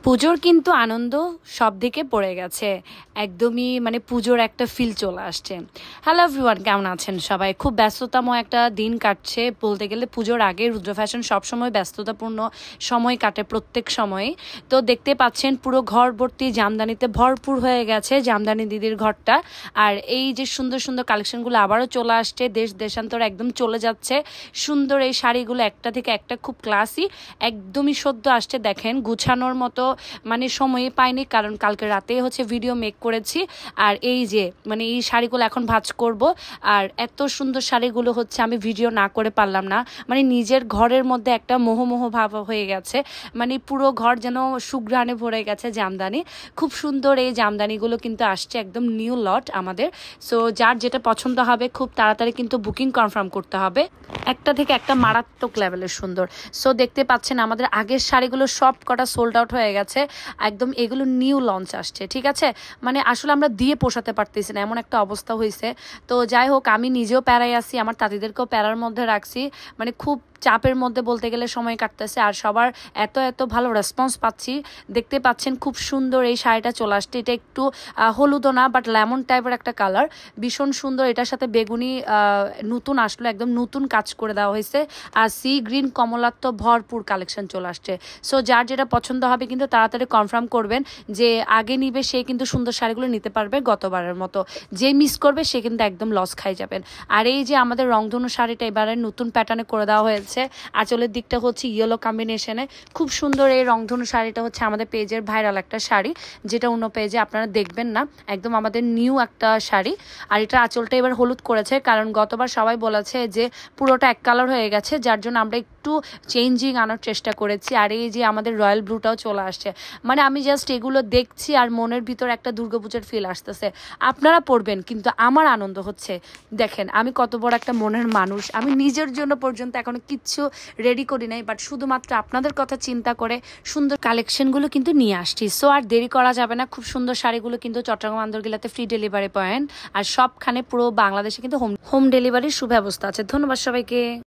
পুজোর কিন্তু আনন্দ সব দিকে পড়ে গেছে, একদমই মানে পুজোর একটা ফিল চলে আসছে। হ্যালো এভরিওয়ান, কেমন আছেন সবাই? খুব ব্যস্ততাময় একটা দিন কাটছে বলতে গেলে। পুজোর আগে রুদ্র ফ্যাশন সবসময় ব্যস্ততাপূর্ণ সময় কাটে, প্রত্যেক সময়ে। তো দেখতে পাচ্ছেন পুরো ঘর ভর্তি জামদানিতে ভরপুর হয়ে গেছে জামদানি দিদির ঘরটা। আর এই যে সুন্দর সুন্দর কালেকশনগুলো আবারও চলে আসছে, দেশ দেশান্তর একদম চলে যাচ্ছে। সুন্দর এই শাড়িগুলো একটা থেকে একটা খুব ক্লাসি, একদমই সদ্য আসছে। দেখেন গুছানোর মতো মানে সময় পাইনি, কারণ কালকে রাতে হচ্ছে ভিডিও মেক করেছি। আর এই যে মানে এই শাড়িগুলো এখন ভাঁজ করব। আর এত সুন্দর শাড়িগুলো হচ্ছে আমি ভিডিও না করে পারলাম না, মানে নিজের ঘরের মধ্যে একটা মোহমোহ ভাব হয়ে গেছে। মানে পুরো ঘর যেন সুঘ্রাণে ভরে গেছে জামদানি। খুব সুন্দর এই জামদানিগুলো কিন্তু আসছে একদম নিউ লট আমাদের। সো যার যেটা পছন্দ হবে খুব তাড়াতাড়ি কিন্তু বুকিং কনফার্ম করতে হবে। একটা থেকে একটা মারাত্মক লেভেলের সুন্দর। সো দেখতে পাচ্ছেন আমাদের আগের শাড়িগুলো সব কটা সোল্ড আউট হয়ে গেছে, একদম এগুলো নিউ লঞ্চ আসছে। ঠিক আছে, মানে আসলে আমরা দিয়ে পোষাতে পারতেছি না, এমন একটা অবস্থা হয়েছে। তো যাই হোক, আমি নিজেও প্যারাই আছি, আমার তাঁতিদেরকেও প্যারার মধ্যে রাখছি। মানে খুব চাপের মধ্যে বলতে গেলে সময় কাটতেছে, আর সবার এত এত ভালো রেসপন্স পাচ্ছি। দেখতে পাচ্ছেন খুব সুন্দর এই শাড়িটা চলে আসছে। এটা একটু হলুদও না, বাট লেমন টাইপের একটা কালার, ভীষণ সুন্দর। এটার সাথে বেগুনি নতুন আসলো, একদম নতুন কাজ করে দেওয়া হয়েছে। আর সি গ্রিন কমলাত্ম ভরপুর কালেকশন চলে আসছে। সো যার যেটা পছন্দ হবে কিন্তু তাড়াতাড়ি কনফার্ম করবেন, যে আগে নিবে সে কিন্তু সুন্দর শাড়িগুলো নিতে পারবে গতবারের মতো। যে মিস করবে সে কিন্তু একদম লস খাই যাবেন। আর এই যে আমাদের রংধনু শাড়িটা এবারে নতুন প্যাটার্নে করে দেওয়া হয়েছে। আঁচলের দিকটা হচ্ছে ইয়েলো কম্বিনেশনে, খুব সুন্দর। এই রংধনু শাড়িটা হচ্ছে আমাদের পেজের ভাইরাল একটা শাড়ি, যেটা অন্য পেজে আপনারা দেখবেন না, একদম আমাদের নিউ একটা শাড়ি। আর এটা আঁচলটা এবার হলুদ করেছে, কারণ গতবার সবাই বলেছে যে পুরোটা এক কালার হয়ে গেছে, যার জন্য আমরা একটু চেঞ্জিং আনার চেষ্টা করেছি। আর এই যে আমাদের রয়্যাল ব্লুটাও চলে আসছে। মানে আমি জাস্ট এগুলো দেখছি আর মনের ভিতর একটা দুর্গাপূজার ফিল আসতেছে। আপনারা পড়বেন কিন্তু আমার আনন্দ হচ্ছে। দেখেন আমি কত বড় একটা মনের মানুষ, আমি নিজের জন্য পর্যন্ত এখনো কিচ্ছু রেডি করি নাই, বাট শুধুমাত্র আপনাদের কথা চিন্তা করে সুন্দর কালেকশনগুলো কিন্তু নিয়ে আসছি। সো আর দেরি করা যাবে না। খুব সুন্দর শাড়িগুলো কিন্তু চট্টগ্রাম আন্দরকিল্লাতে ফ্রি ডেলিভারি পয়েন্ট, আর সবখানে পুরো বাংলাদেশে কিন্তু হোম ডেলিভারির সুব্যবস্থা আছে। ধন্যবাদ সবাইকে।